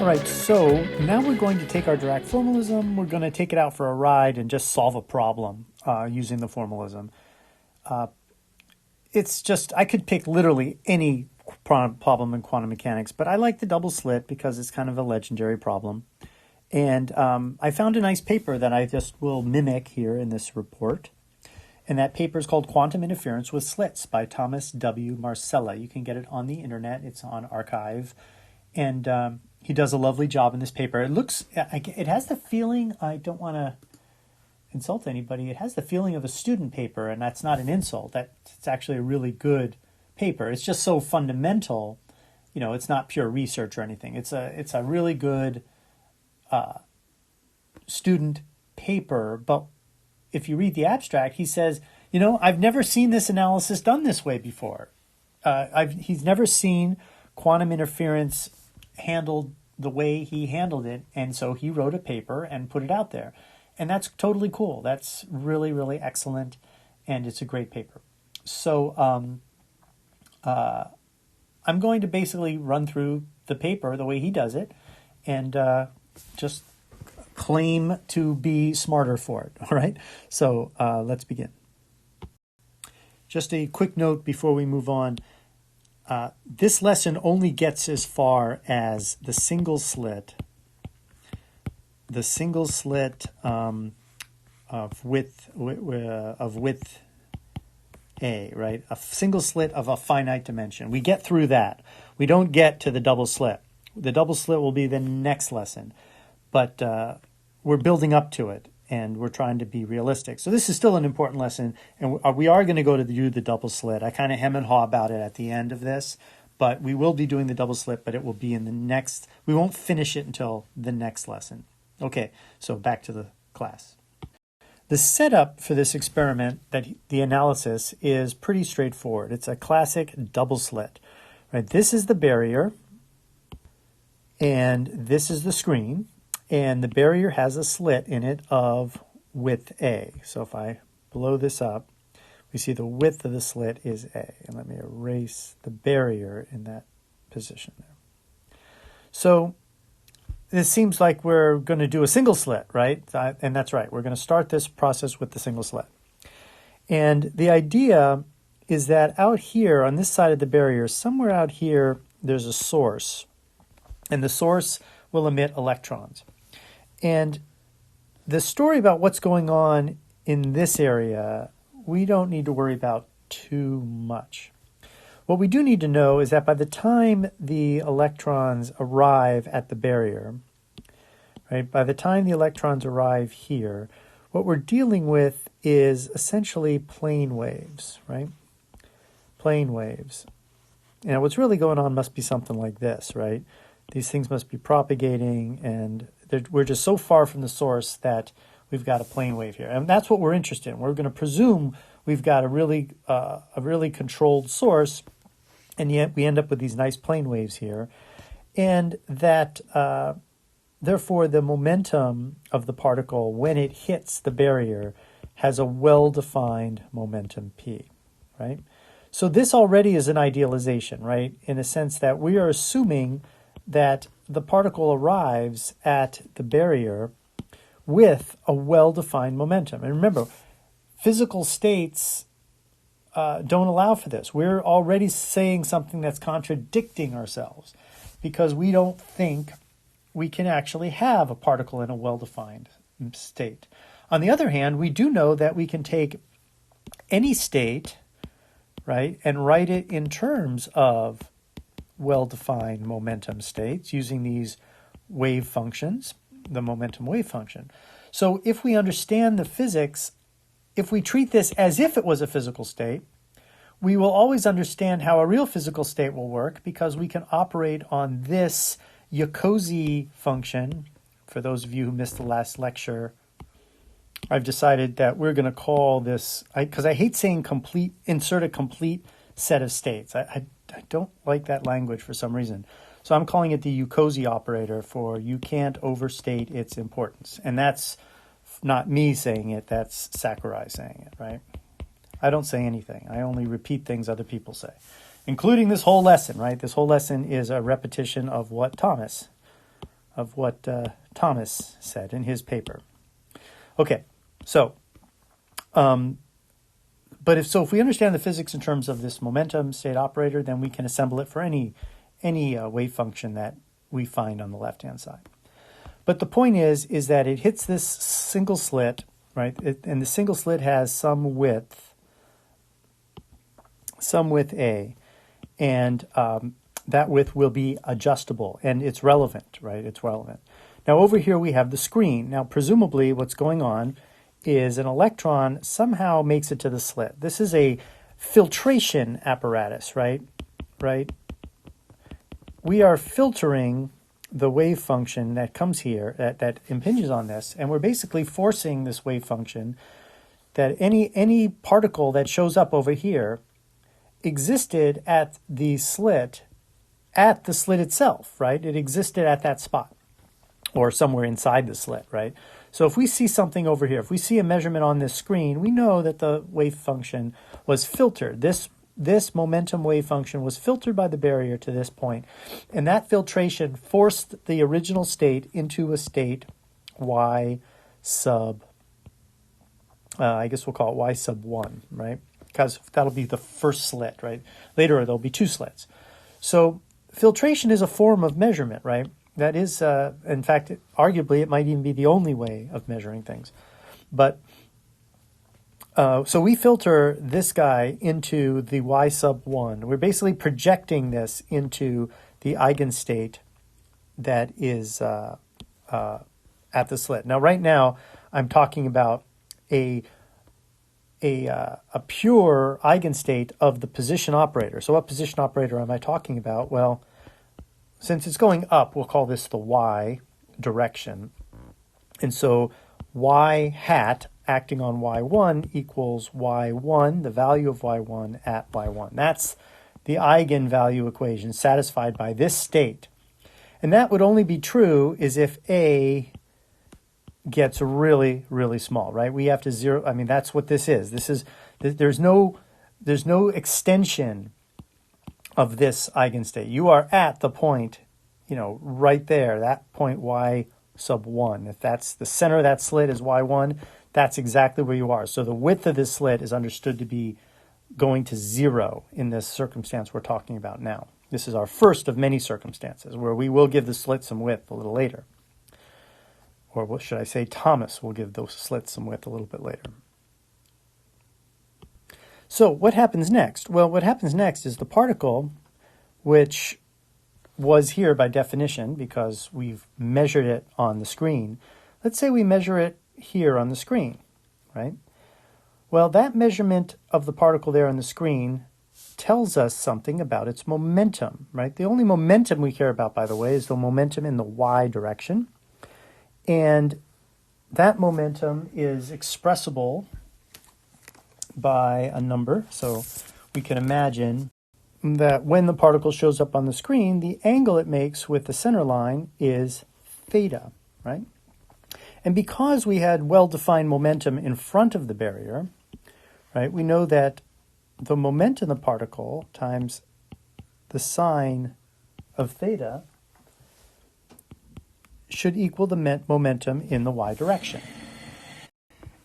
right, so now we're going to take our Dirac formalism, we're going to take it out for a ride and just solve a problem using the formalism. It's just, I could pick literally any problem in quantum mechanics, but I like the double slit because it's kind of a legendary problem. And I found a nice paper that I just will mimic here in this report. And that paper is called Quantum Interference with Slits by Thomas W. Marcella. You can get it on the internet. It's on arXiv. And he does a lovely job in this paper. It has the feeling, I don't want to insult anybody, it has the feeling of a student paper, and that's not an insult. It's actually a really good paper. It's just so fundamental, you know, it's not pure research or anything. It's a really good student paper, but if you read the abstract, he says, you know, I've never seen this analysis done this way before. He's never seen quantum interference handled the way he handled it, and so he wrote a paper and put it out there. And that's totally cool. That's really, really excellent, and it's a great paper. So I'm going to basically run through the paper the way he does it and just claim to be smarter for it, all right? So let's begin. Just a quick note before we move on. This lesson only gets as far as the single slit of width A, right? A single slit of a finite dimension. We get through that. We don't get to the double slit. The double slit will be the next lesson, but we're building up to it, and we're trying to be realistic. So this is still an important lesson, and we are going to go to do the double slit. I kind of hem and haw about it at the end of this, but we will be doing the double slit, but it will be in the next, we won't finish it until the next lesson. Okay, so back to the class. The setup for this experiment, the analysis, is pretty straightforward. It's a classic double slit, right? This is the barrier, and this is the screen, and the barrier has a slit in it of width A. So if I blow this up, we see the width of the slit is A. And let me erase the barrier in that position there. So this seems like we're going to do a single slit, right? And that's right. We're going to start this process with the single slit. And the idea is that out here on this side of the barrier, somewhere out here, there's a source. And the source will emit electrons. And the story about what's going on in this area, we don't need to worry about too much. What we do need to know is that by the time the electrons arrive at the barrier, right, by the time the electrons arrive here, what we're dealing with is essentially plane waves, right? Plane waves. And what's really going on must be something like this, right? These things must be propagating, and we're just so far from the source that we've got a plane wave here. And that's what we're interested in. We're going to presume we've got a really controlled source, and yet we end up with these nice plane waves here. And that, therefore, the momentum of the particle when it hits the barrier has a well-defined momentum p, right? So this already is an idealization, right? In a sense that we are assuming that the particle arrives at the barrier with a well-defined momentum. And remember, physical states don't allow for this. We're already saying something that's contradicting ourselves because we don't think we can actually have a particle in a well-defined state. On the other hand, we do know that we can take any state, right, and write it in terms of well-defined momentum states using these wave functions, the momentum wave function. So if we understand the physics, if we treat this as if it was a physical state, we will always understand how a real physical state will work because we can operate on this Jacobi function. For those of you who missed the last lecture, I've decided that we're going to call this, because I hate saying complete, insert a complete set of states. I don't like that language for some reason. So I'm calling it the Jacobi operator for you can't overstate its importance. And that's not me saying it, that's Sakurai saying it, right? I don't say anything. I only repeat things other people say, including this whole lesson, right? This whole lesson is a repetition of what Thomas what Thomas said in his paper. Okay, so, but if we understand the physics in terms of this momentum state operator, then we can assemble it for any wave function that we find on the left-hand side. But the point is that it hits this single slit, right? And the single slit has some width A, and that width will be adjustable, and it's relevant, right? It's relevant. Now over here we have the screen. Now presumably what's going on is an electron somehow makes it to the slit. This is a filtration apparatus, right? We are filtering the wave function that comes here, that impinges on this, and we're basically forcing this wave function that any particle that shows up over here existed at the slit itself, right? It existed at that spot or somewhere inside the slit, right? So if we see something over here, if we see a measurement on this screen, we know that the wave function was filtered. This momentum wave function was filtered by the barrier to this point, and that filtration forced the original state into a state y sub, I guess we'll call it y sub 1, right? Because that'll be the first slit, right? Later there'll be two slits. So filtration is a form of measurement, right? That is, in fact, arguably it might even be the only way of measuring things. But so we filter this guy into the y sub 1. We're basically projecting this into the eigenstate that is at the slit. Now, right now, I'm talking about a pure eigenstate of the position operator. So what position operator am I talking about? Well, since it's going up, we'll call this the y direction. And so y hat acting on y1 equals y1, the value of y1 at y1. That's the eigenvalue equation satisfied by this state. And that would only be true is if A gets really, really small, right? We have to zero, I mean, that's what this is. There's no extension of this eigenstate. You are at the point, right there, that point y sub 1. If that's the center of that slit is y1, that's exactly where you are. So the width of this slit is understood to be going to 0 in this circumstance we're talking about now. This is our first of many circumstances where we will give the slit some width a little later. Or what should I say, Thomas will give those slits some width a little bit later. So what happens next? Well, what happens next is the particle, which was here by definition because we've measured it on the screen. Let's say we measure it here on the screen, right? Well, that measurement of the particle there on the screen tells us something about its momentum, right? The only momentum we care about, by the way, is the momentum in the y direction. And that momentum is expressible by a number. So we can imagine that when the particle shows up on the screen, the angle it makes with the center line is theta, right? And because we had well-defined momentum in front of the barrier, right, we know that the momentum of the particle times the sine of theta should equal the momentum in the y direction.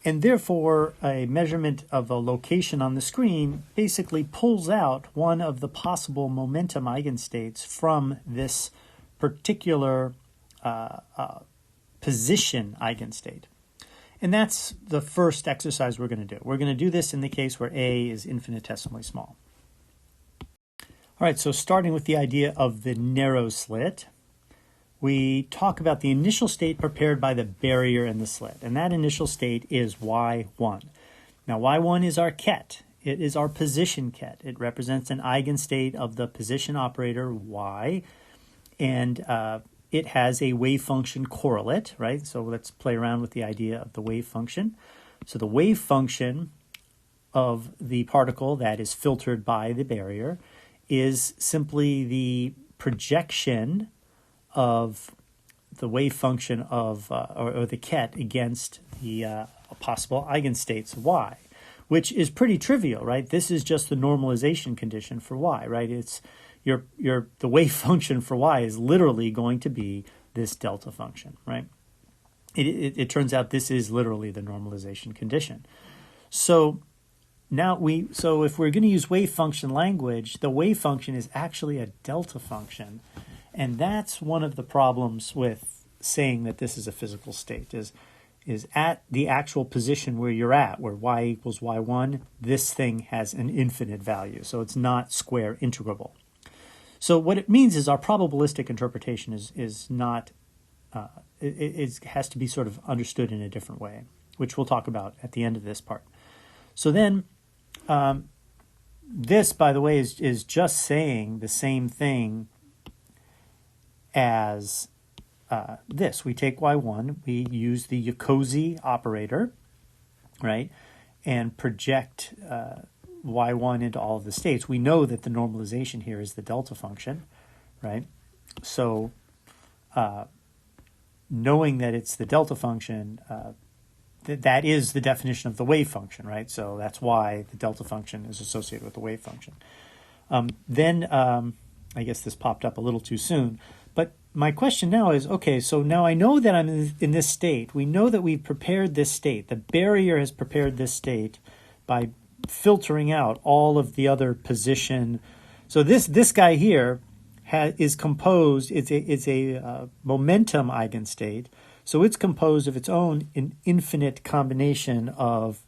And therefore, a measurement of a location on the screen basically pulls out one of the possible momentum eigenstates from this particular position eigenstate. And that's the first exercise we're going to do. We're going to do this in the case where A is infinitesimally small. All right, so starting with the idea of the narrow slit, we talk about the initial state prepared by the barrier and the slit. And that initial state is y1. Now, y1 is our ket. It is our position ket. It represents an eigenstate of the position operator y. And it has a wave function correlate, right? So let's play around with the idea of the wave function. So the wave function of the particle that is filtered by the barrier is simply the projection of the wave function of, or the ket against the possible eigenstates of y, which is pretty trivial, right? This is just the normalization condition for y, right? It's the wave function for y is literally going to be this delta function, right? It turns out this is literally the normalization condition. So now if we're going to use wave function language, the wave function is actually a delta function. And that's one of the problems with saying that this is a physical state, is at the actual position where you're at, where y equals y1, this thing has an infinite value. So it's not square integrable. So what it means is our probabilistic interpretation is not, it has to be sort of understood in a different way, which we'll talk about at the end of this part. So then this, by the way, is just saying the same thing as this. We take y1, we use the Jacobi operator, right, and project y1 into all of the states. We know that the normalization here is the delta function, right? So knowing that it's the delta function, that is the definition of the wave function, right? So that's why the delta function is associated with the wave function. Then I guess this popped up a little too soon, but my question now is, okay, so now I know that I'm in this state. We know that we've prepared this state. The barrier has prepared this state by filtering out all of the other position. So this guy here is composed, it's a momentum eigenstate. So it's composed of its own an infinite combination of,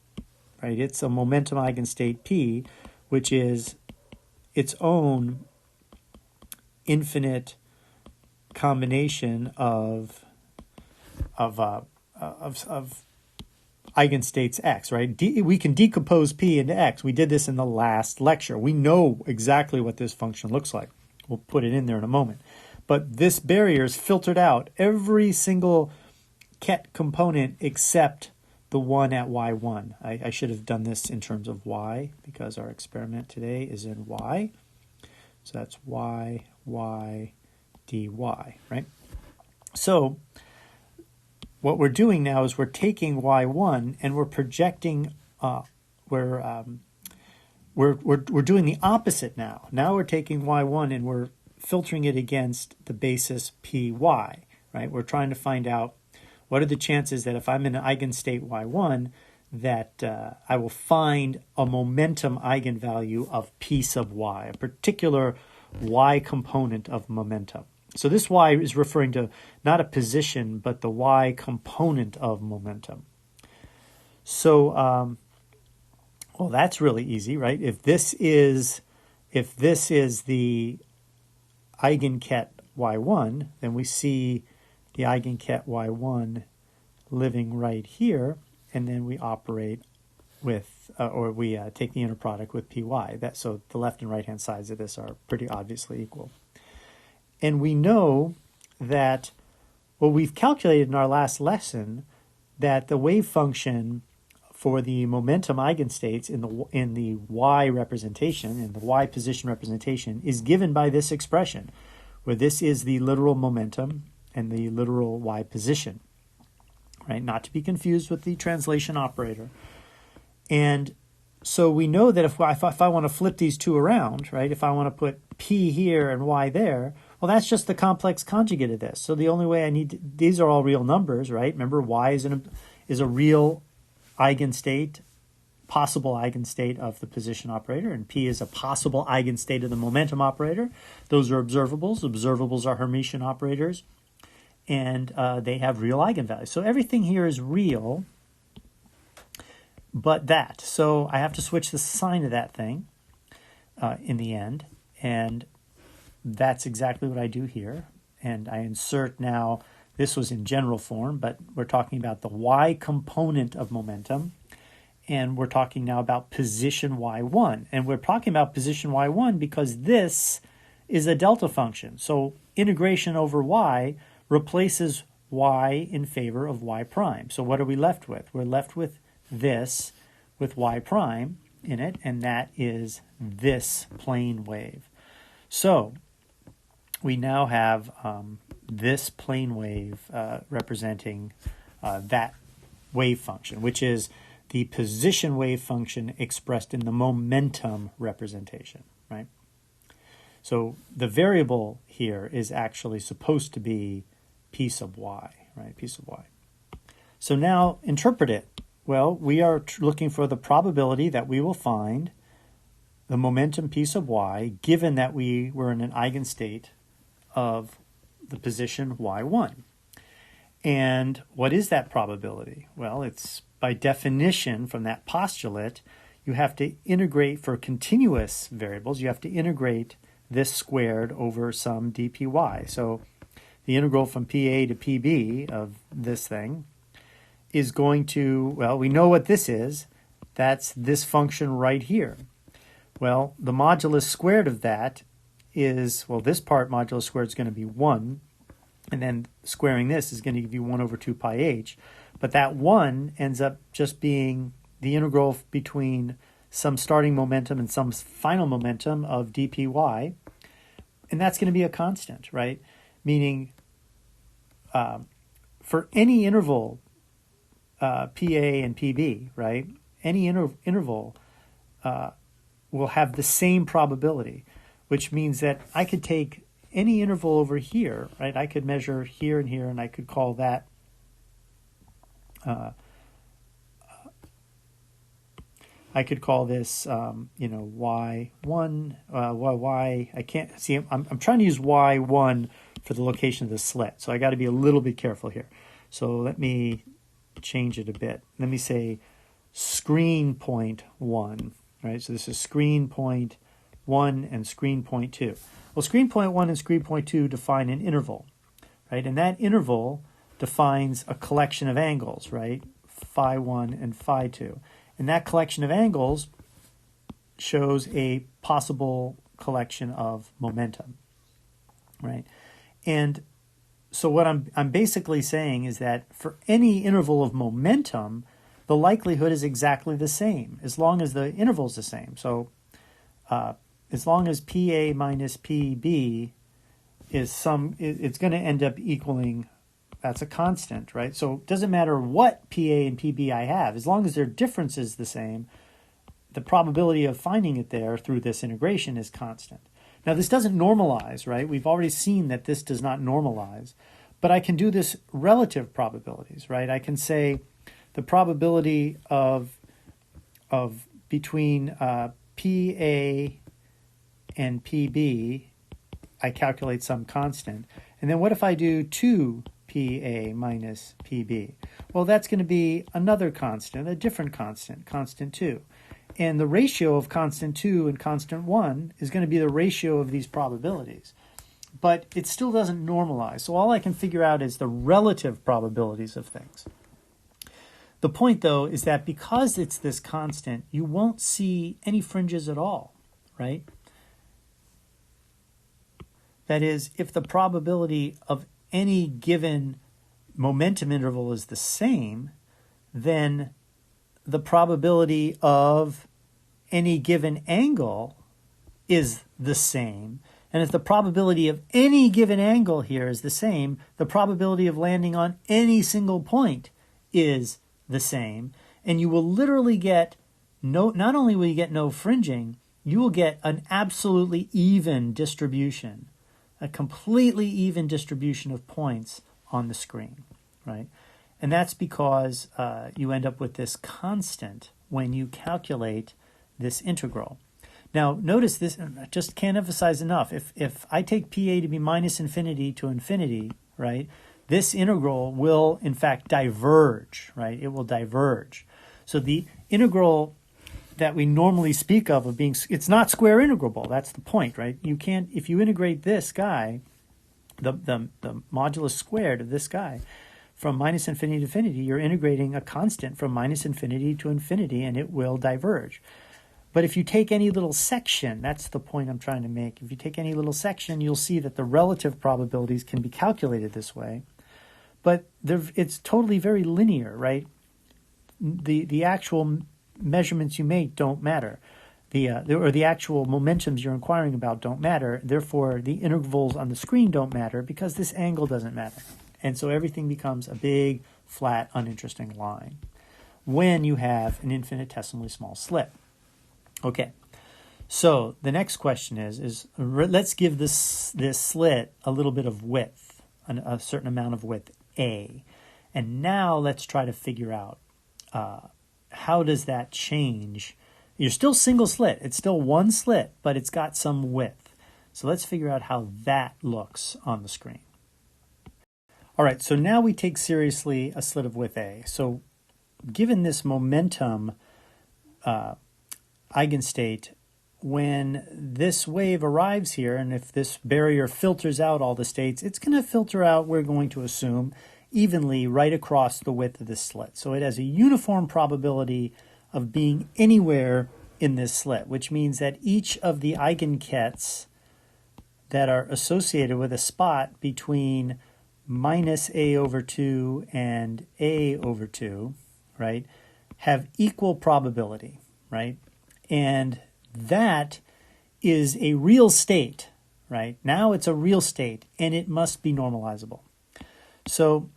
right, it's a momentum eigenstate P, which is its own infinite combination of eigenstates X, right? We can decompose P into X. We did this in the last lecture. We know exactly what this function looks like. We'll put it in there in a moment. But this barrier is filtered out every single ket component except the one at y1. I should have done this in terms of y because our experiment today is in y. So that's y, y, dy, right? So what we're doing now is we're taking y1 and we're projecting, we're doing the opposite now. Now we're taking y1 and we're filtering it against the basis py, right? We're trying to find out what are the chances that if I'm in an eigenstate y1 that I will find a momentum eigenvalue of p sub y, a particular y component of momentum. So this y is referring to not a position, but the y component of momentum. So, well, that's really easy, right? If this is the eigenket y1, then we see the eigenket y1 living right here, and then we operate with, or we take the inner product with py. So the left and right-hand sides of this are pretty obviously equal. And we know that, well, we've calculated in our last lesson that the wave function for the momentum eigenstates in the y representation, in the y position representation, is given by this expression, where this is the literal momentum and the literal y position, right? Not to be confused with the translation operator. And so we know that if I want to flip these two around, right, if I want to put p here and y there, well, that's just the complex conjugate of this. So the only way these are all real numbers, right? Remember, y is a real eigenstate, possible eigenstate of the position operator, and p is a possible eigenstate of the momentum operator. Those are observables. Observables are Hermitian operators, and they have real eigenvalues. So everything here is real, but that. So I have to switch the sign of that thing in the end, and that's exactly what I do here. And I insert now, this was in general form, but we're talking about the y component of momentum, and we're talking now about position y1. And we're talking about position y1 because this is a delta function. So integration over y replaces y in favor of y prime. So what are we left with? We're left with this with y prime in it, and that is this plane wave. So we now have this plane wave representing that wave function, which is the position wave function expressed in the momentum representation, right? So the variable here is actually supposed to be p sub y, right? P sub y. So now interpret it. Well, we are looking for the probability that we will find the momentum p sub y given that we were in an eigenstate of the position y1. And what is that probability? Well, it's by definition from that postulate, you have to integrate for continuous variables, you have to integrate this squared over some dpy. So the integral from pa to pb of this thing is going to, well, we know what this is. That's this function right here. Well, the modulus squared of that is, well, this part modulus squared is going to be 1, and then squaring this is going to give you 1 over 2 pi h. But that 1 ends up just being the integral between some starting momentum and some final momentum of dpy, and that's going to be a constant, right? Meaning for any interval, PA and PB, right? Any interval will have the same probability, which means that I could take any interval over here, right? I could measure here and here, and I could call that I could call this, y1, y. I can't see. I'm trying to use y1 for the location of the slit, so I got to be a little bit careful here. So let me change it a bit. Let me say screen point 1, right? So this is screen point 1 and screen point 2. Well, screen point 1 and screen point 2 define an interval, right? And that interval defines a collection of angles, right? Phi 1 and phi 2. And that collection of angles shows a possible collection of momentum, right? And so what I'm basically saying is that for any interval of momentum, the likelihood is exactly the same as long as the interval is the same. So as long as PA minus PB is it's going to end up equaling, that's a constant, right? So it doesn't matter what PA and PB I have, as long as their difference is the same, the probability of finding it there through this integration is constant. Now this doesn't normalize, right? We've already seen that this does not normalize, but I can do this relative probabilities, right? I can say the probability of between PA and PB, I calculate some constant. And then what if I do 2 PA minus PB? Well, that's going to be another constant, a different constant, constant 2. And the ratio of constant 2 and constant 1 is going to be the ratio of these probabilities. But it still doesn't normalize. So all I can figure out is the relative probabilities of things. The point, though, is that because it's this constant, you won't see any fringes at all, right? That is, if the probability of any given momentum interval is the same, then the probability of any given angle is the same. And if the probability of any given angle here is the same, the probability of landing on any single point is the same. And you will literally get not only will you get no fringing, you will get an absolutely even distribution, a completely even distribution of points on the screen, right? And that's because you end up with this constant when you calculate this integral. Now, notice this, I just can't emphasize enough. If I take PA to be minus infinity to infinity, right, this integral will, in fact, diverge, right? It will diverge. So the integral that we normally speak of being, it's not square integrable. That's the point, right? You can't, if you integrate this guy, the modulus squared of this guy, from minus infinity to infinity, you're integrating a constant from minus infinity to infinity, and it will diverge. But if you take any little section, that's the point I'm trying to make. If you take any little section, you'll see that the relative probabilities can be calculated this way. But it's totally very linear, right? The actual measurements you make don't matter. Or the actual momentums you're inquiring about don't matter. Therefore, the intervals on the screen don't matter because this angle doesn't matter. And so everything becomes a big, flat, uninteresting line when you have an infinitesimally small slit. Okay, so the next question is let's give this slit a little bit of width. a certain amount of width A. And now let's try to figure out how does that change. You're still single slit. It's still one slit, but it's got some width. So let's figure out how that looks on the screen. All right, so now we take seriously a slit of width A. So given this momentum eigenstate, when this wave arrives here, and if this barrier filters out all the states, it's going to filter out, we're going to assume, evenly right across the width of this slit. So it has a uniform probability of being anywhere in this slit, which means that each of the eigenkets that are associated with a spot between minus a over 2 and a over 2, right, have equal probability, right? And that is a real state, right? Now it's a real state, and it must be normalizable. So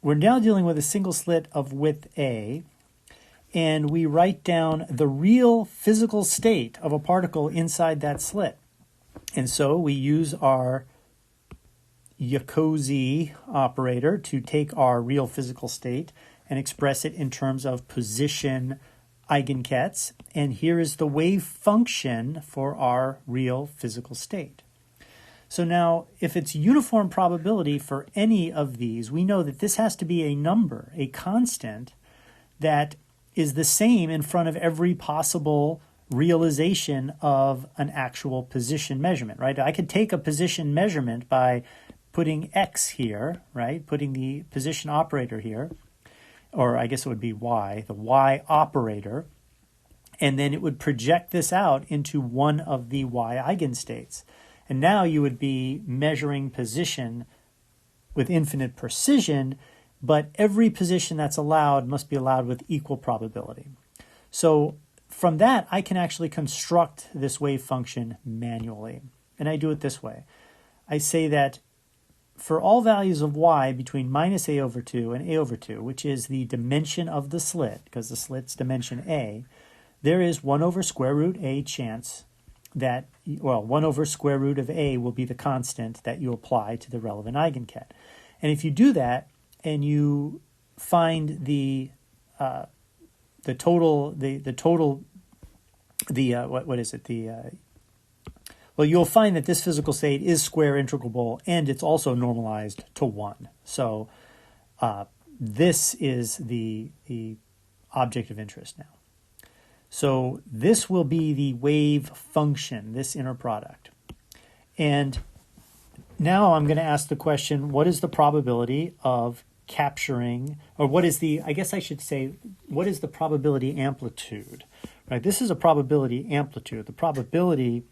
we're now dealing with a single slit of width A, and we write down the real physical state of a particle inside that slit. And so we use our Jacobi operator to take our real physical state and express it in terms of position eigenkets. And here is the wave function for our real physical state. So now, if it's uniform probability for any of these, we know that this has to be a number, a constant, that is the same in front of every possible realization of an actual position measurement, right? I could take a position measurement by putting x here, right? Putting the position operator here, or I guess it would be y, the y operator, and then it would project this out into one of the y eigenstates. And now you would be measuring position with infinite precision, but every position that's allowed must be allowed with equal probability. So from that, I can actually construct this wave function manually. And I do it this way. I say that for all values of y between minus a over 2 and a over 2, which is the dimension of the slit, because the slit's dimension a, there is 1 over square root a chance that, well, 1 over square root of a will be the constant that you apply to the relevant eigenket. And if you do that and you find well, you'll find that this physical state is square integrable, and it's also normalized to 1. So this is the object of interest now. So this will be the wave function, this inner product. And now I'm going to ask the question, what is the probability of capturing, or what is the, I guess I should say, what is the probability amplitude? Right? This is a probability amplitude. The probability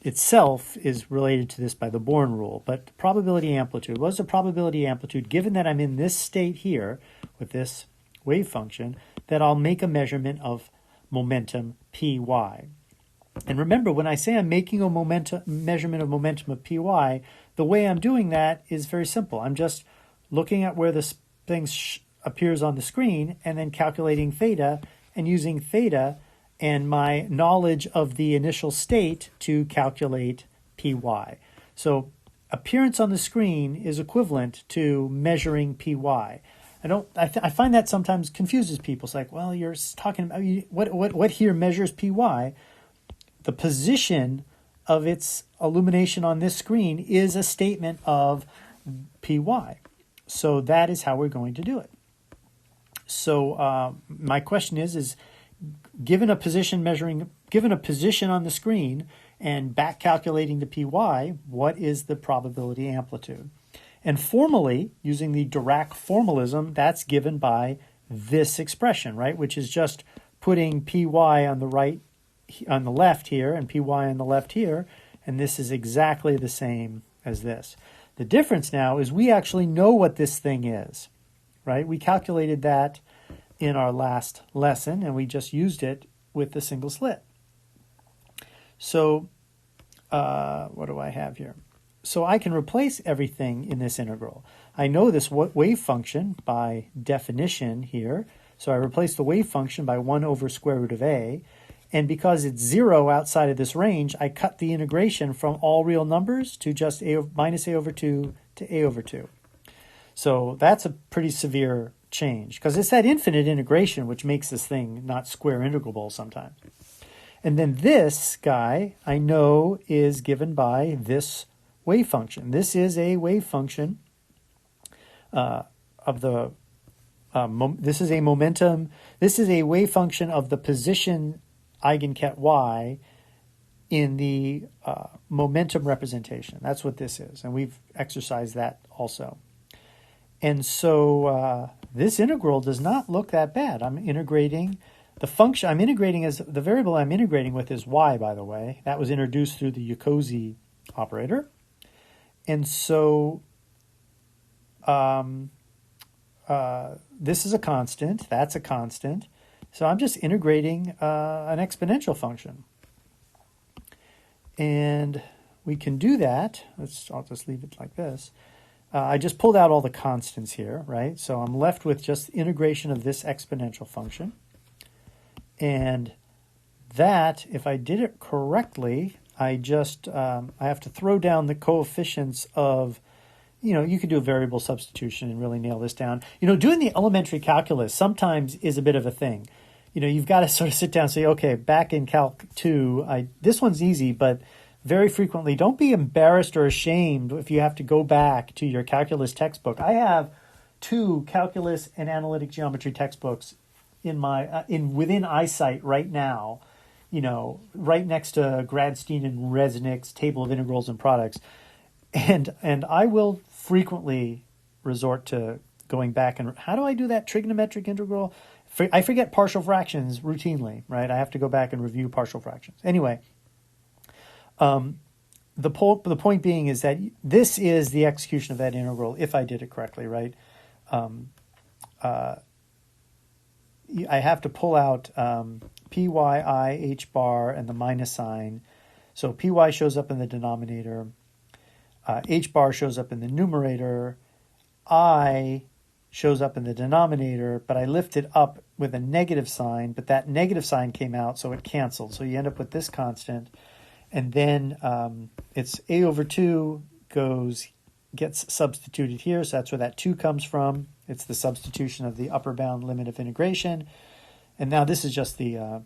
itself is related to this by the Born rule, but probability amplitude, what is the probability amplitude given that I'm in this state here with this wave function, that I'll make a measurement of momentum py. And remember, when I say I'm making a measurement of momentum of py, the way I'm doing that is very simple. I'm just looking at where this thing appears on the screen and then calculating theta and using theta and my knowledge of the initial state to calculate py. So appearance on the screen is equivalent to measuring py. I find that sometimes confuses people. It's like, well, you're talking about what here measures py? The position of its illumination on this screen is a statement of py. So that is how we're going to do it. So my question is given a position on the screen and back calculating the py, what is the probability amplitude? And formally, using the Dirac formalism, that's given by this expression, right? Which is just putting py on the left here and py on the left here, and this is exactly the same as this. The difference now is we actually know what this thing is, right? We calculated that in our last lesson, and we just used it with the single slit. So what do I have here? So I can replace everything in this integral. I know this wave function by definition here. So I replace the wave function by 1 over square root of a. And because it's 0 outside of this range, I cut the integration from all real numbers to just minus a over 2 to a over 2. So that's a pretty severe change, because it's that infinite integration which makes this thing not square integrable sometimes. And then this guy I know is given by this wave function. This is a wave function of the this is a momentum. This is a wave function of the position eigenket y in the momentum representation. That's what this is, and we've exercised that also. And so this integral does not look that bad. I'm integrating the function. I'm integrating as the variable I'm integrating with is y, by the way. That was introduced through the Jacobi operator. And so this is a constant. That's a constant. So I'm just integrating an exponential function. And we can do that. I'll just leave it like this. I just pulled out all the constants here, right? So I'm left with just integration of this exponential function. And that, if I did it correctly, I have to throw down the coefficients of, you could do a variable substitution and really nail this down. Doing the elementary calculus sometimes is a bit of a thing. You've got to sort of sit down and say, okay, back in Calc 2, this one's easy, but very frequently, don't be embarrassed or ashamed if you have to go back to your calculus textbook. I have 2 calculus and analytic geometry textbooks within eyesight right now, right next to Gradstein and Resnick's table of integrals and products. And I will frequently resort to going back and how do I do that trigonometric integral? I forget partial fractions routinely, right? I have to go back and review partial fractions. Anyway, the point being is that this is the execution of that integral if I did it correctly, right? I have to pull out pyi h bar and the minus sign. So py shows up in the denominator, h bar shows up in the numerator, I shows up in the denominator, but I lift it up with a negative sign, but that negative sign came out, so it canceled. So you end up with this constant. And then it's a over 2 gets substituted here. So that's where that 2 comes from. It's the substitution of the upper bound limit of integration. And now this is just the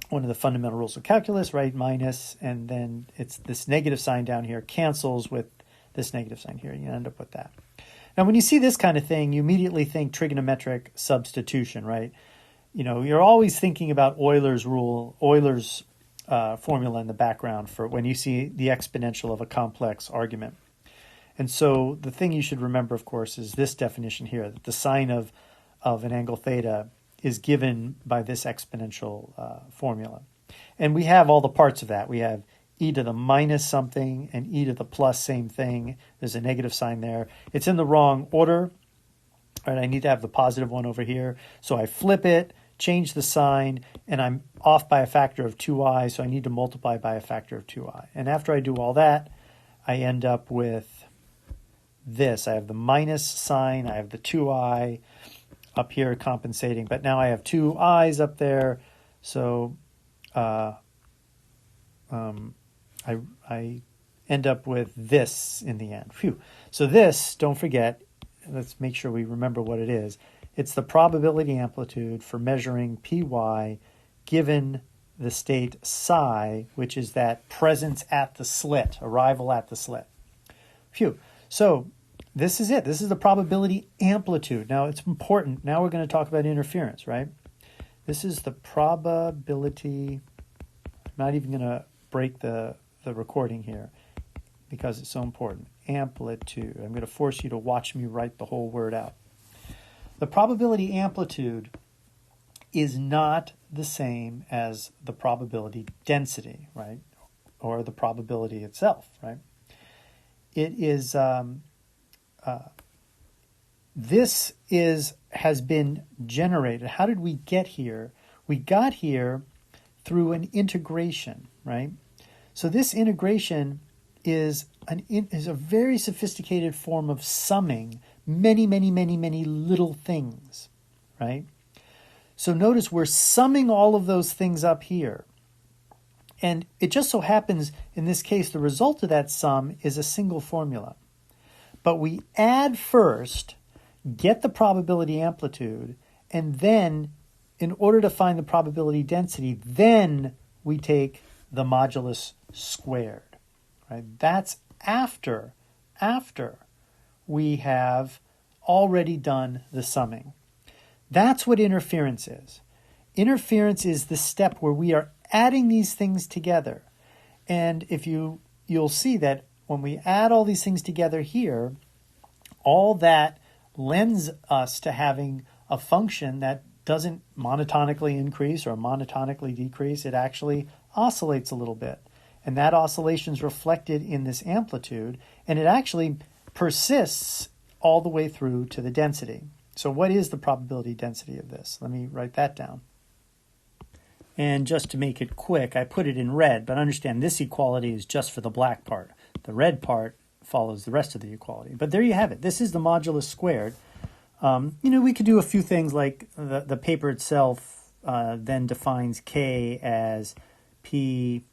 one of the fundamental rules of calculus, right? Minus, and then it's this negative sign down here cancels with this negative sign here. You end up with that. Now, when you see this kind of thing, you immediately think trigonometric substitution, right? You're always thinking about Euler's formula in the background for when you see the exponential of a complex argument. And so the thing you should remember, of course, is this definition here, that the sine of an angle theta is given by this exponential formula. And we have all the parts of that. We have e to the minus something and e to the plus same thing. There's a negative sign there. It's in the wrong order. All right, I need to have the positive one over here. So I flip it, change the sign, and I'm off by a factor of 2i, so I need to multiply by a factor of 2i. And after I do all that, I end up with this. I have the minus sign, I have the 2i up here compensating, but now I have 2 i's up there, so I end up with this in the end. Phew. So this, don't forget, let's make sure we remember what it is. It's the probability amplitude for measuring py given the state psi, which is that presence at the slit, arrival at the slit. Phew. So this is it. This is the probability amplitude. Now it's important. Now we're going to talk about interference, right? This is the probability. I'm not even going to break the recording here because it's so important. Amplitude. I'm going to force you to watch me write the whole word out. The probability amplitude is not the same as the probability density, right? Or the probability itself, right? It is, has been generated. How did we get here? We got here through an integration, right? So this integration is a very sophisticated form of summing many, many, many, many little things, right? So notice we're summing all of those things up here. And it just so happens, in this case, the result of that sum is a single formula. But we add first, get the probability amplitude, and then, in order to find the probability density, then we take the modulus squared. Right? That's after we have already done the summing. That's what interference is. Interference is the step where we are adding these things together. And if you'll see that when we add all these things together here, all that lends us to having a function that doesn't monotonically increase or monotonically decrease. It actually oscillates a little bit. And that oscillation is reflected in this amplitude, and it actually persists all the way through to the density. So what is the probability density of this? Let me write that down. And just to make it quick, I put it in red, but understand this equality is just for the black part. The red part follows the rest of the equality. But there you have it. This is the modulus squared. We could do a few things like the paper itself then defines K as Py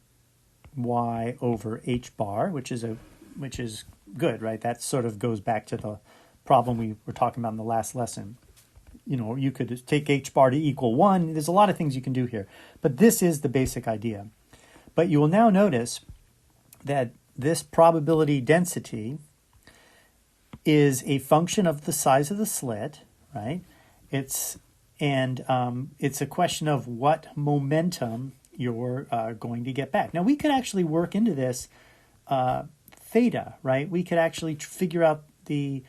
over H bar, which is good, right? That sort of goes back to the problem we were talking about in the last lesson. You could take H bar to equal 1. There's a lot of things you can do here. But this is the basic idea. But you will now notice that this probability density is a function of the size of the slit, right? It's a question of what momentum you're going to get back. Now, we could actually work into this theta, right? We could actually figure out the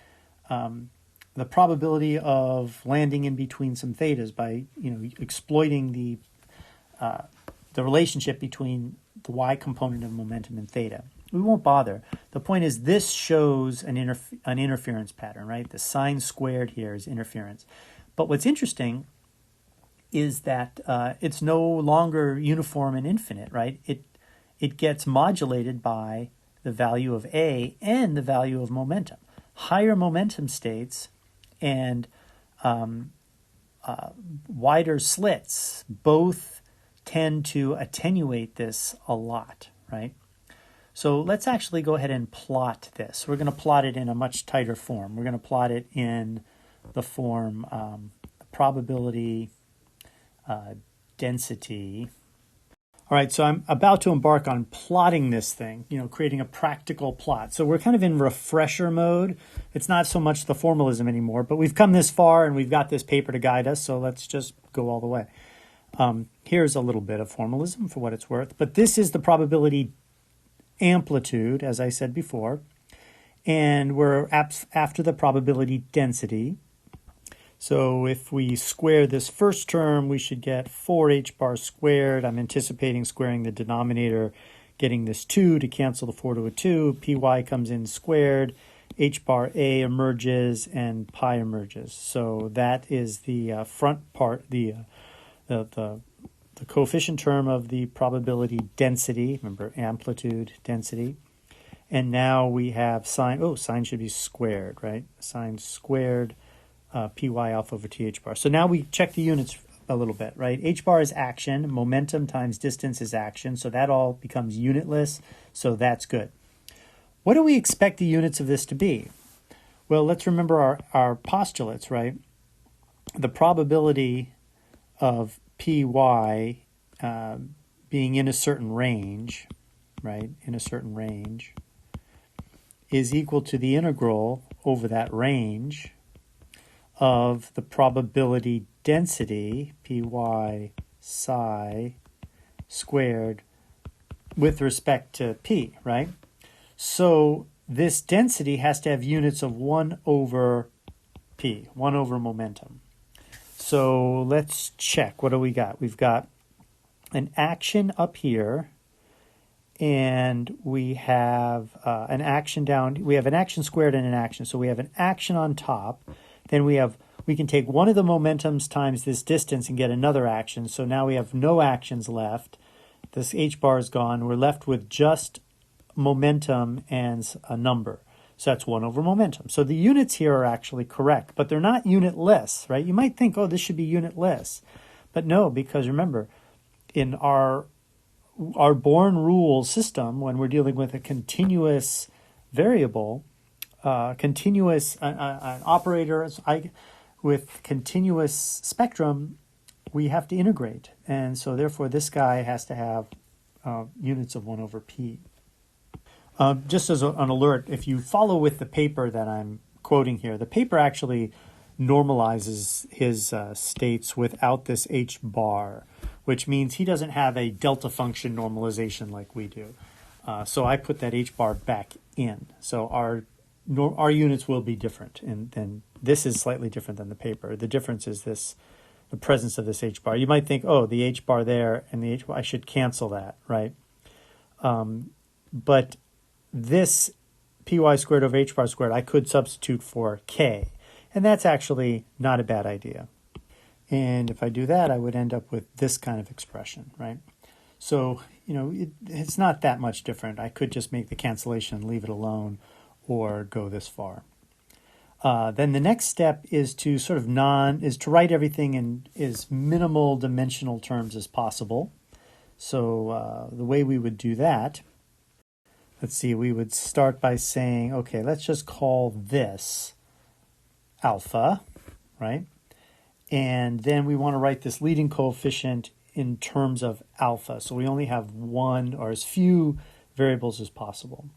probability of landing in between some thetas by exploiting the relationship between the y component of momentum and theta. We won't bother. The point is this shows an interference pattern, right? The sine squared here is interference. But what's interesting is that it's no longer uniform and infinite, right? It gets modulated by the value of A and the value of momentum. Higher momentum states and wider slits both tend to attenuate this a lot, right? So let's actually go ahead and plot this. We're going to plot it in a much tighter form. We're going to plot it in the form probability density. All right, so I'm about to embark on plotting this thing, creating a practical plot. So we're kind of in refresher mode. It's not so much the formalism anymore, but we've come this far and we've got this paper to guide us, so let's just go all the way. Here's a little bit of formalism for what it's worth, but this is the probability amplitude, as I said before, and we're after the probability density. So if we square this first term, we should get 4h bar squared. I'm anticipating squaring the denominator, getting this 2 to cancel the 4 to a 2. Py comes in squared, h bar a emerges, and pi emerges. So that is the front part, the coefficient term of the probability density. Remember, amplitude density. And now we have sine. Sine should be squared, right? Sine squared. Py alpha over th bar. So now we check the units a little bit, right? H bar is action, momentum times distance is action, so that all becomes unitless, so that's good. What do we expect the units of this to be? Well, let's remember our postulates, right? The probability of Py being in a certain range, right, in a certain range, is equal to the integral over that range of the probability density, Py psi squared, with respect to P, right? So this density has to have units of 1 over P, 1 over momentum. So let's check. What do we got? We've got an action up here, and we have an action down. We have an action squared and an action. So we have an action on top. Then we can take one of the momentums times this distance and get another action. So now we have no actions left. This h bar is gone. We're left with just momentum and a number. So that's 1 over momentum. So the units here are actually correct, but they're not unitless, right? You might think, oh, this should be unitless. But no, because remember, in our Born rule system, when we're dealing with a continuous variable, an operator with continuous spectrum, we have to integrate. And so therefore this guy has to have units of 1 over p. Just as an alert, if you follow with the paper that I'm quoting here, the paper actually normalizes his states without this h bar, which means he doesn't have a delta function normalization like we do. So I put that h bar back in. So our units will be different, and then this is slightly different than the paper. The difference is the presence of this h bar. You might think, oh, the h bar there and the h bar, I should cancel that, right? But this py squared over h bar squared, I could substitute for k, and that's actually not a bad idea. And if I do that, I would end up with this kind of expression, right? So, it's not that much different. I could just make the cancellation and leave it alone, or go this far. Then the next step is to to write everything in as minimal dimensional terms as possible. So the way we would do that, let's see, we would start by saying, okay, let's just call this alpha, right? And then we want to write this leading coefficient in terms of alpha. So we only have one or as few variables as possible.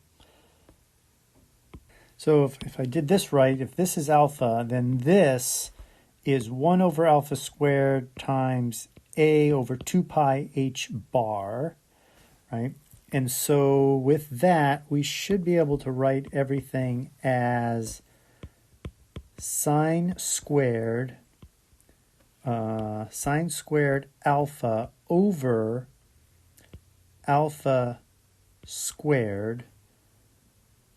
So if I did this right, if this is alpha, then this is 1 over alpha squared times a over 2 pi h bar, right? And so with that, we should be able to write everything as sine squared alpha over alpha squared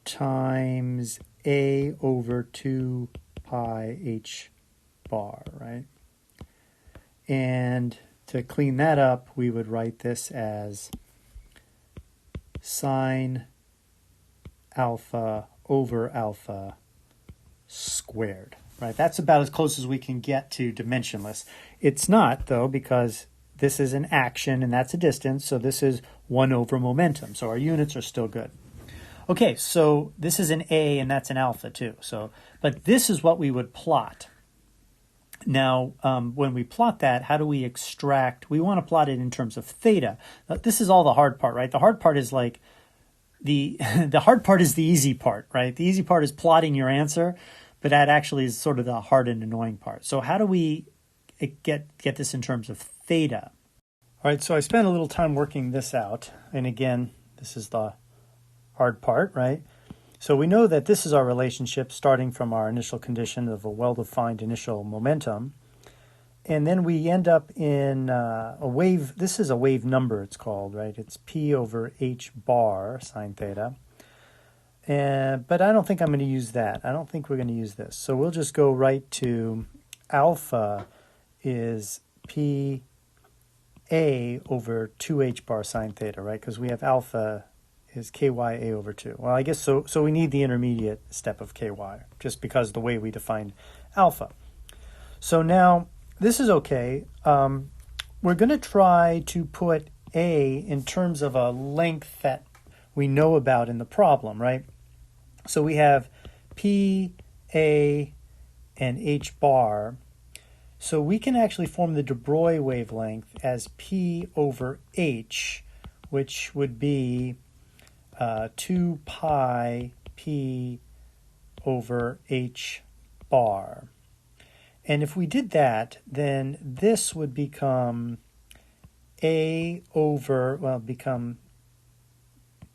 times a over 2 pi h bar, right? And to clean that up, we would write this as sine alpha over alpha squared, right? That's about as close as we can get to dimensionless. It's not, though, because this is an action and that's a distance, so this is 1 over momentum, so our units are still good. Okay, so this is an A and that's an alpha too. But this is what we would plot. Now, when we plot that, how do we extract? We want to plot it in terms of theta. Now, this is all the hard part, right? The hard part is like the hard part is the easy part, right? The easy part is plotting your answer, but that actually is sort of the hard and annoying part. So how do we get this in terms of theta? All right, so I spent a little time working this out, and again, this is the hard part, right? So we know that this is our relationship starting from our initial condition of a well-defined initial momentum. And then we end up in a wave. This is a wave number, it's called, right? It's p over h bar sine theta. But I don't think I'm going to use that. I don't think we're going to use this. So we'll just go right to alpha is p a over 2h bar sine theta, right? Because we have alpha is ky a over 2. Well, I guess so we need the intermediate step of ky, just because the way we defined alpha. So now, this is okay. We're going to try to put a in terms of a length that we know about in the problem, right? So we have p, a, and h bar. So we can actually form the de Broglie wavelength as p over h, which would be 2 pi p over h bar. And if we did that, then this would become become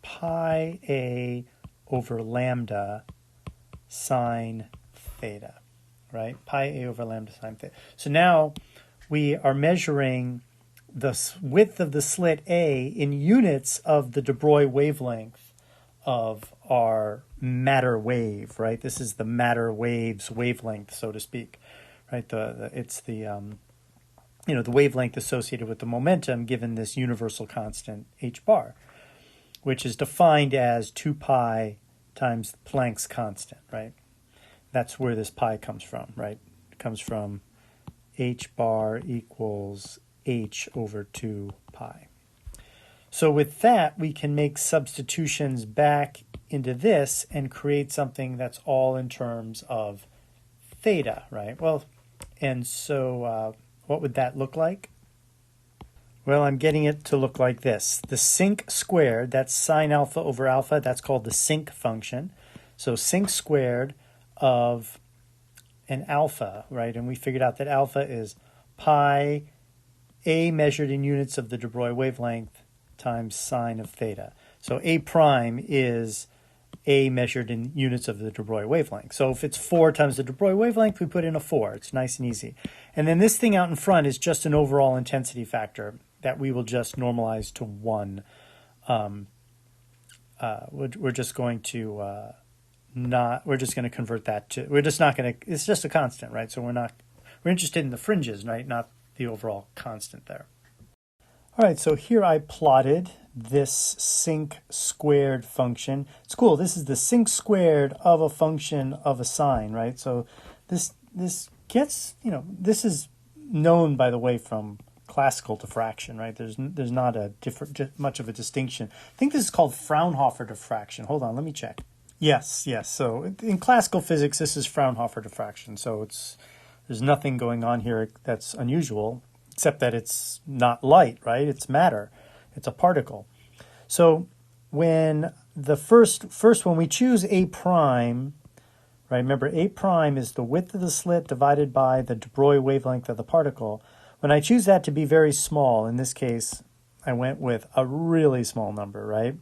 pi a over lambda sine theta, right? Pi a over lambda sine theta. So now we are measuring the width of the slit A in units of the de Broglie wavelength of our matter wave, right? This is the matter wave's wavelength, so to speak, right? It's the wavelength associated with the momentum given this universal constant h bar, which is defined as 2 pi times Planck's constant, right? That's where this pi comes from, right? It comes from h bar equals h over 2 pi. So with that, we can make substitutions back into this and create something that's all in terms of theta, right? Well, and so what would that look like? Well, I'm getting it to look like this. The sinc squared, that's sine alpha over alpha, that's called the sinc function. So sinc squared of an alpha, right? And we figured out that alpha is pi a measured in units of the de Broglie wavelength times sine of theta. So a prime is a measured in units of the de Broglie wavelength. So if it's 4 times the de Broglie wavelength, we put in a 4. It's nice and easy. And then this thing out in front is just an overall intensity factor that we will just normalize to 1. We're just going to we're just going to convert that to, we're just not going to, it's just a constant, right? So we're interested in the fringes, right? Not the overall constant there. All right, so here I plotted this sinc squared function. It's cool. This is the sinc squared of a function of a sine, right? So this gets, this is known, by the way, from classical diffraction, right? There's not much of a distinction. I think this is called Fraunhofer diffraction. Hold on, let me check. Yes. So in classical physics, this is Fraunhofer diffraction. So there's nothing going on here that's unusual, except that it's not light, right? It's matter. It's a particle. So when the first when we choose A prime, right? Remember, A prime is the width of the slit divided by the de Broglie wavelength of the particle. When I choose that to be very small, in this case, I went with a really small number, right?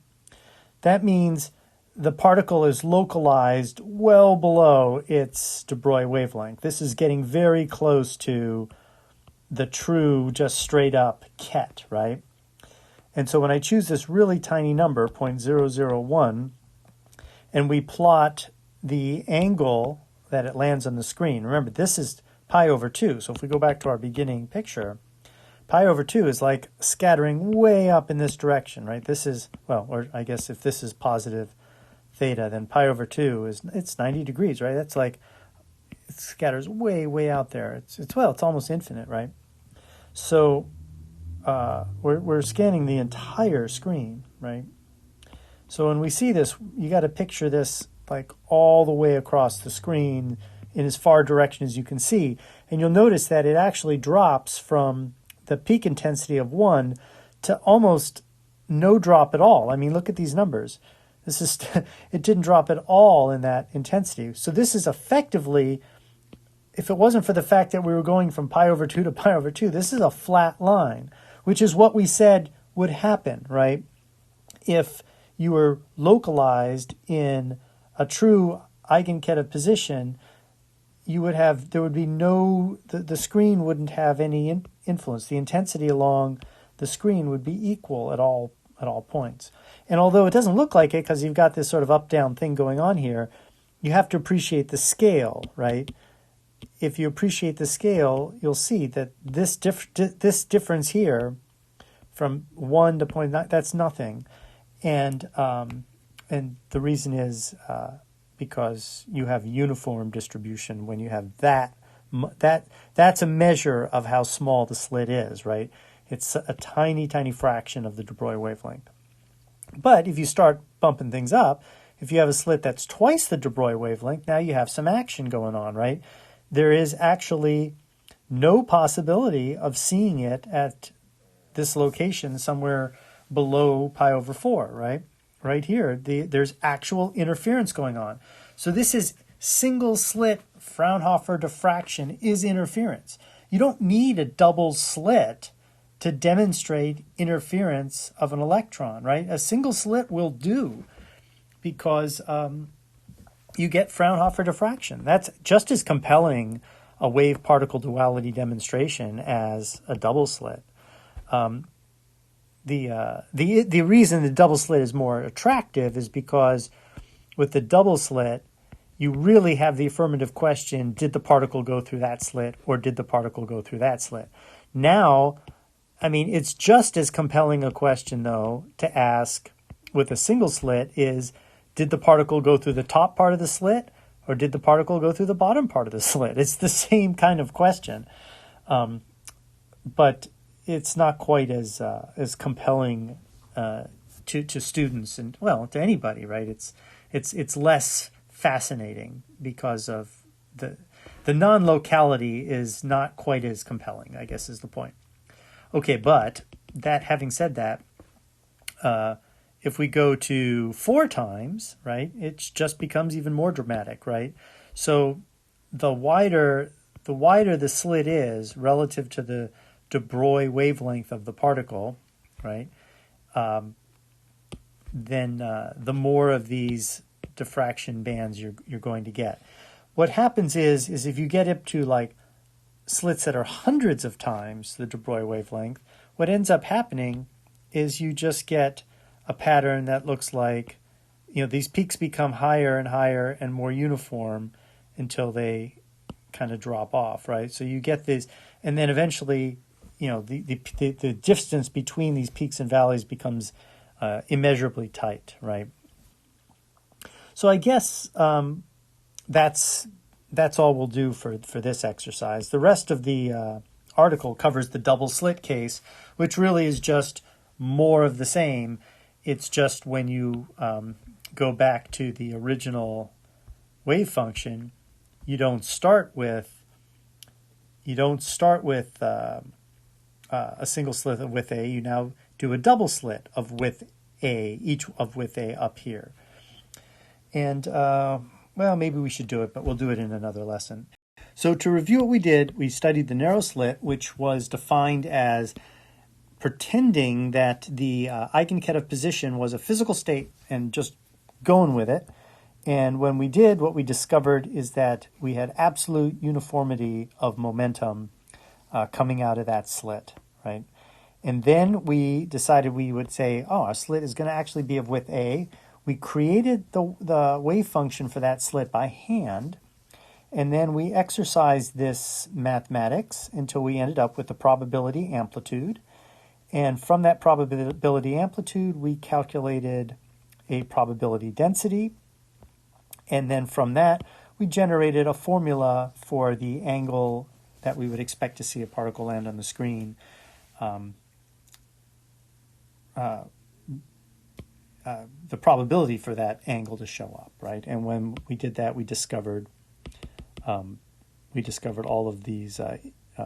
That means the particle is localized well below its de Broglie wavelength. This is getting very close to the true, just straight up ket, right? And so when I choose this really tiny number, 0.001, and we plot the angle that it lands on the screen, remember, this is pi over 2. So if we go back to our beginning picture, pi over 2 is like scattering way up in this direction, right? This is, well, or I guess if this is positive theta, then pi over 2 it's 90 degrees, right? That's like, it scatters way out there. It's almost infinite, right? So we're scanning the entire screen, right? So when we see this, you got to picture this like all the way across the screen in as far direction as you can see. And you'll notice that it actually drops from the peak intensity of 1 to almost no drop at all. I mean, look at these numbers. It didn't drop at all in that intensity. So this is effectively, if it wasn't for the fact that we were going from pi over 2 to pi over 2, this is a flat line, which is what we said would happen, right? If you were localized in a true eigenket position, there would be no, the screen wouldn't have any influence. The intensity along the screen would be equal at all points. And although it doesn't look like it because you've got this sort of up-down thing going on here, you have to appreciate the scale, right? If you appreciate the scale, you'll see that this difference here from 1 to 0.9, that's nothing. And the reason is because you have uniform distribution when you have that's a measure of how small the slit is, right? It's a tiny fraction of the de Broglie wavelength. But if you start bumping things up, if you have a slit that's twice the de Broglie wavelength, now you have some action going on, right? There is actually no possibility of seeing it at this location somewhere below pi over 4, right? Right here, there's actual interference going on. So this is single slit Fraunhofer diffraction is interference. You don't need a double slit to demonstrate interference of an electron, right? A single slit will do because you get Fraunhofer diffraction. That's just as compelling a wave-particle duality demonstration as a double slit. The reason the double slit is more attractive is because with the double slit, you really have the affirmative question, did the particle go through that slit or did the particle go through that slit? Now, I mean, it's just as compelling a question, though, to ask with a single slit is, did the particle go through the top part of the slit or did the particle go through the bottom part of the slit? It's the same kind of question. But it's not quite as compelling to students and, well, to anybody, right? It's less fascinating because of the non-locality is not quite as compelling, I guess is the point. Okay, but that having said that, if we go to 4 times, right, it just becomes even more dramatic, right? So the wider the slit is relative to the de Broglie wavelength of the particle, right, then the more of these diffraction bands you're going to get. What happens is if you get up to like slits that are hundreds of times the de Broglie wavelength, what ends up happening is you just get a pattern that looks like, these peaks become higher and higher and more uniform until they kind of drop off, right? So you get this, and then eventually, the distance between these peaks and valleys becomes immeasurably tight, right? So I guess that's all we'll do for this exercise. The rest of the article covers the double slit case, which really is just more of the same. It's just when you go back to the original wave function, you don't start with a single slit of width A. You now do a double slit of width A, each of width A up here. And well, maybe we should do it, but we'll do it in another lesson. So to review what we did, we studied the narrow slit, which was defined as pretending that the eigenketten position was a physical state and just going with it. And when we did, what we discovered is that we had absolute uniformity of momentum coming out of that slit, right? And then we decided we would say, oh, our slit is going to actually be of width A. We created the wave function for that slit by hand, and then we exercised this mathematics until we ended up with the probability amplitude. And from that probability amplitude, we calculated a probability density. And then from that, we generated a formula for the angle that we would expect to see a particle land on the screen. The probability for that angle to show up, right? And when we did that, we discovered all of these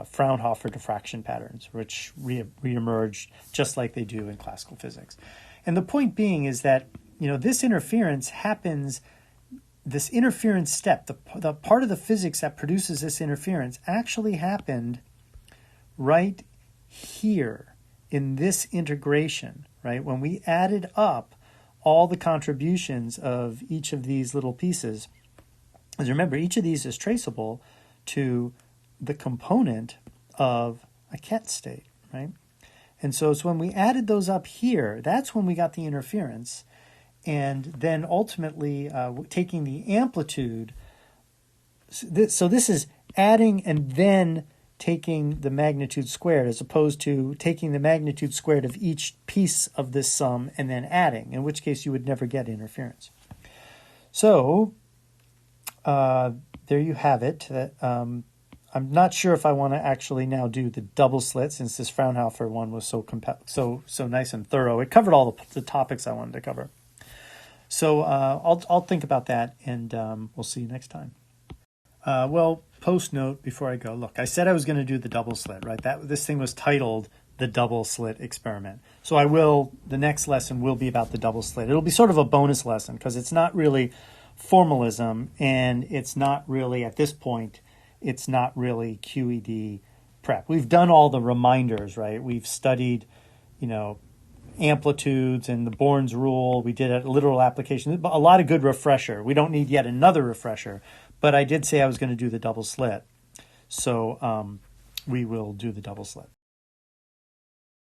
Fraunhofer diffraction patterns, which reemerged just like they do in classical physics. And the point being is that this interference happens. This interference step, the part of the physics that produces this interference, actually happened right here in this integration, right? When we added up all the contributions of each of these little pieces, as remember, each of these is traceable to the component of a ket state, right? And so it's when we added those up here, that's when we got the interference. And then ultimately taking the amplitude, so this is adding and then taking the magnitude squared, as opposed to taking the magnitude squared of each piece of this sum and then adding, in which case you would never get interference. So there you have it. I'm not sure if I want to actually now do the double slit, since this Fraunhofer one was so nice and thorough. It covered all the topics I wanted to cover. So I'll think about that, and we'll see you next time. Well, post note before I go. Look, I said I was going to do the double slit, right? This thing was titled the double slit experiment. So the next lesson will be about the double slit. It'll be sort of a bonus lesson because it's not really formalism, and it's not really, at this point, it's not really QED prep. We've done all the reminders, right? We've studied, amplitudes and the Born's rule. We did a literal application, a lot of good refresher. We don't need yet another refresher, but I did say I was going to do the double slit. So we will do the double slit.